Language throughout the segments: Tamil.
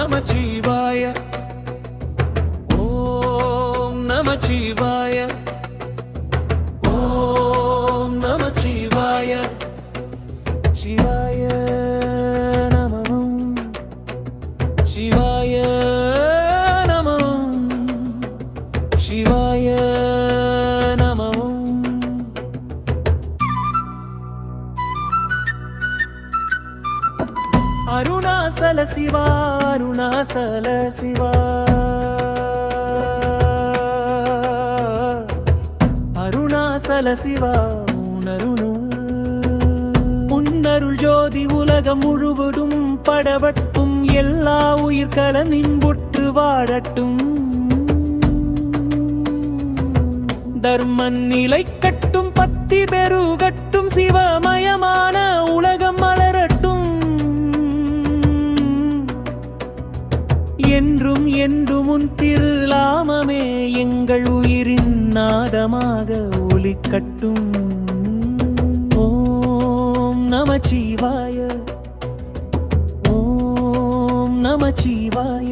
நமச்சிவாய ஓம் நமச்சிவாய ஓம் நமச்சிவாய சிவாய நமம் சிவாய நமம் சிவாய நமம் அருணாசல சிவா அருணாசல சிவா அருணாசல சிவா உன்னருள் ஜோதி உலகம் முழுவதும் படவட்டும் எல்லா உயிர்கள நின்புட்டு வாழட்டும் தர்மன் நிலை கட்டும் பத்தி பெருகட்டும் சிவமயமான உலகம் மலரட்டும் என்றும் என்றும் உன் திருநாமமே எங்கள் உயிரின் நாதமாக ஒலிக்கட்டும் ஓம் நமச்சிவாய ஓம் நமச்சிவாய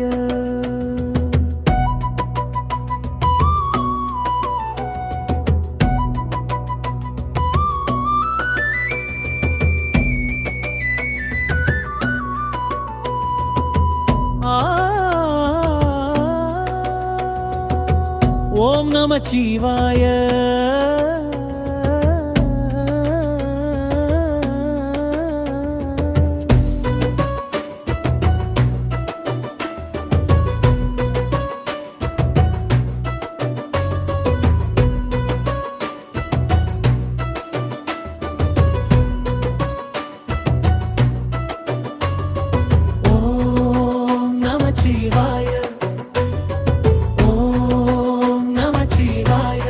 ஓம் நமச்சிவாய ஓம் நமச்சிவாய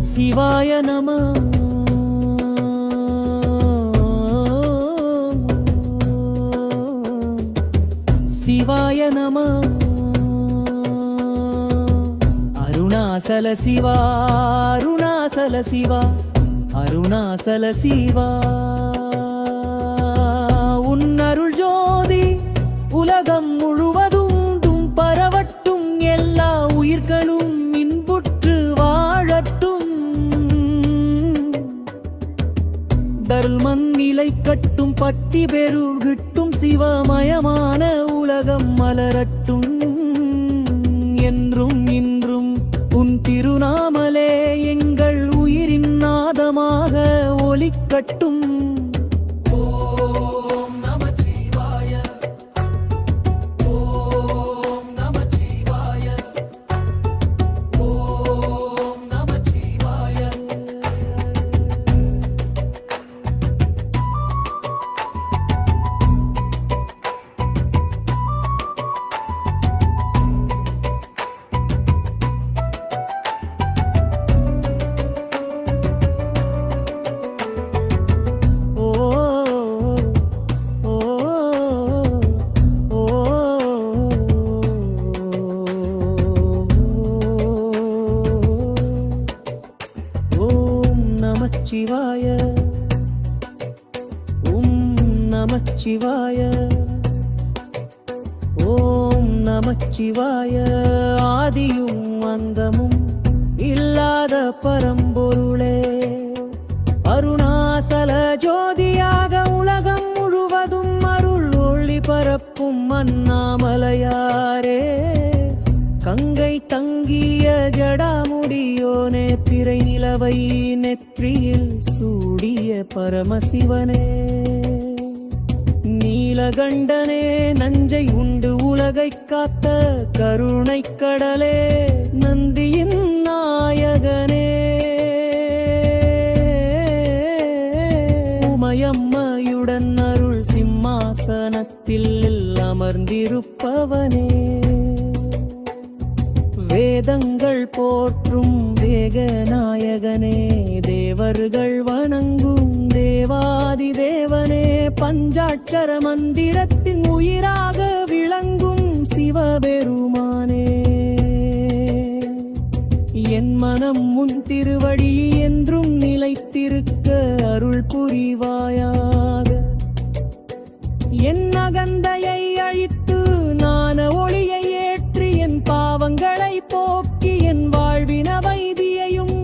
சிவாய நம சிவாய நம அருணாசல சிவா அருணாசல சிவா அருணாசல சிவா உன்னருள் ஜோதி உலகம் முழுவதும் பரவட்டும் எல்லா உயிர்களும் இன்புற்று வாழட்டும் தர்மன் நிலை கட்டும் பட்டி பெருகிட்டும் சிவமயமான உலகம் மலரட்டும் என்றும் இன்றும் உன் திருநாமலே எங்கள் உயிரின் நாதமாக ஒலிக்கட்டும் ஓம் நமச்சிவாய ஓம் நமச்சிவாய ஓம் நமச்சிவாய நமச்சிவாய ஓம் நமச்சிவாய ஓம் நமச்சிவாய ஆதியும் அந்தமும் இல்லாத பரம்பொருளே அருணாசல ஜோதியாக உலகம் முழுவதும் அருள் ஒளி பரப்பும் அண்ணாமலையாரே கங்கை தங்கிய ஜடாமுடியோனே பிறை நிலவை நெற்றியில் சூடிய பரமசிவனே நீலகண்டனே நஞ்சை உண்டு உலகை காத்த கருணை கடலே நந்தியின் நாயகனே உமையம்மையுடன் அருள் சிம்மாசனத்தில் அமர்ந்திருப்பவனே வேதங்கள் போற்றும் வேகநாயகனே தேவர்கள் வணங்கும் தேவாதி தேவனே பஞ்சாட்சர மந்திரத்தின் உயிராக விளங்கும் சிவபெருமானே என் மனம் உன் திருவடி என்றும் நிலைத்திருக்க அருள் புரிவாயாக என் அகந்தையை அழித்து ஞான ஒளியை ஏற்றி என் பாவங்களை போக்கி என் வாழ்வின வைதியையும்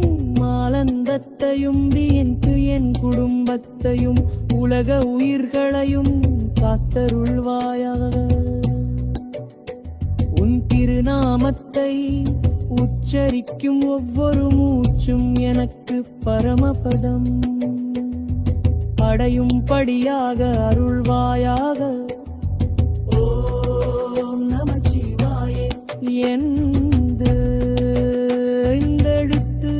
ஆனந்தத்தையும் தீன்கு என் குடும்பத்தையும் உலக உயிர்களையும் காத்தருள்வாயாக. உன் திருநாமத்தை உச்சரிக்கும் ஒவ்வொரு மூச்சும் எனக்கு பரமபதம் அடையும் படியாக அருள்வாயாக. ஓம் நமச்சிவாயே. எழுத்து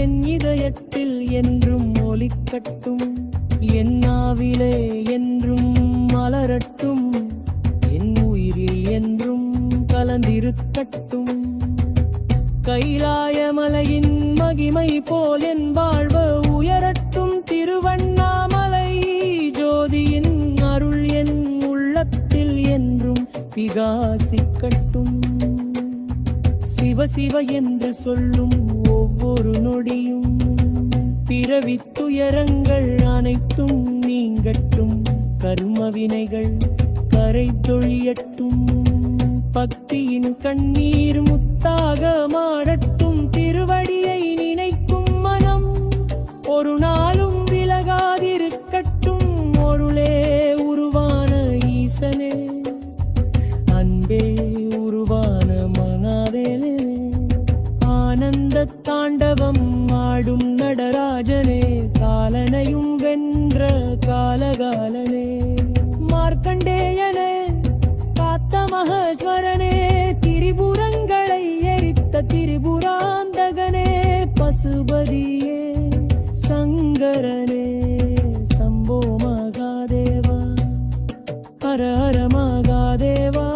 என் இதயத்தில் என்றும் ஒலிக்கட்டும், என் நாவிலே என்றும் மலரட்டும், என் உயிரில் என்றும் கலந்திருக்கட்டும். கைலாயமலையின் மகிமை போல் என் வாழ்வு உயரட்டும். திருவண்ணாமலை ஜோதியின் அருள் என் உள்ளத்தில் என்றும் பிரகாசிக்கட்டும். சிவ சிவ என்று சொல்லும் ஒவ்வொரு நொடியும் பிறவித் துயரங்கள் அனைத்தும் நீங்கட்டும். கர்ம வினைகள் கரைதொழியட்டும். பக்தியின் கண்ணீர் முத்தாக மாறட்டும். திருவடியை நினைக்கும் மனம் ஒரு நாளும் விலகாதிருக்கட்டும். பொருளே உருவான ஈசனே, அன்பே உருவான மகாதேவனே, ஆனந்த தாண்டவம் ஆடும் நடராஜனே, காலனையும் வென்ற காலகாலனே, மார்க்கண்டேயனே, காத்த மகேஸ்வரனே, திரிபுரங்களை எரித்த திரிபுராந்தகனே, பசுபதியே, சங்கரனே, சம்போ மகாதேவா, ஹர ஹர மகாதேவா.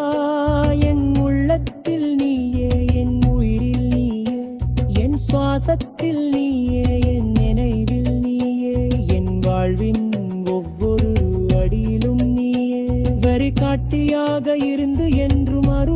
என் உள்ளத்தில் நீயே, என் உயிரில் நீயே, என் சுவாசத்தில் நீயே, என் நினைவில் நீயே, என் வாழ்வின் ஒவ்வொரு அடியிலும் நீயே. வரிகாட்டியாக இருந்து என்றும் அருள்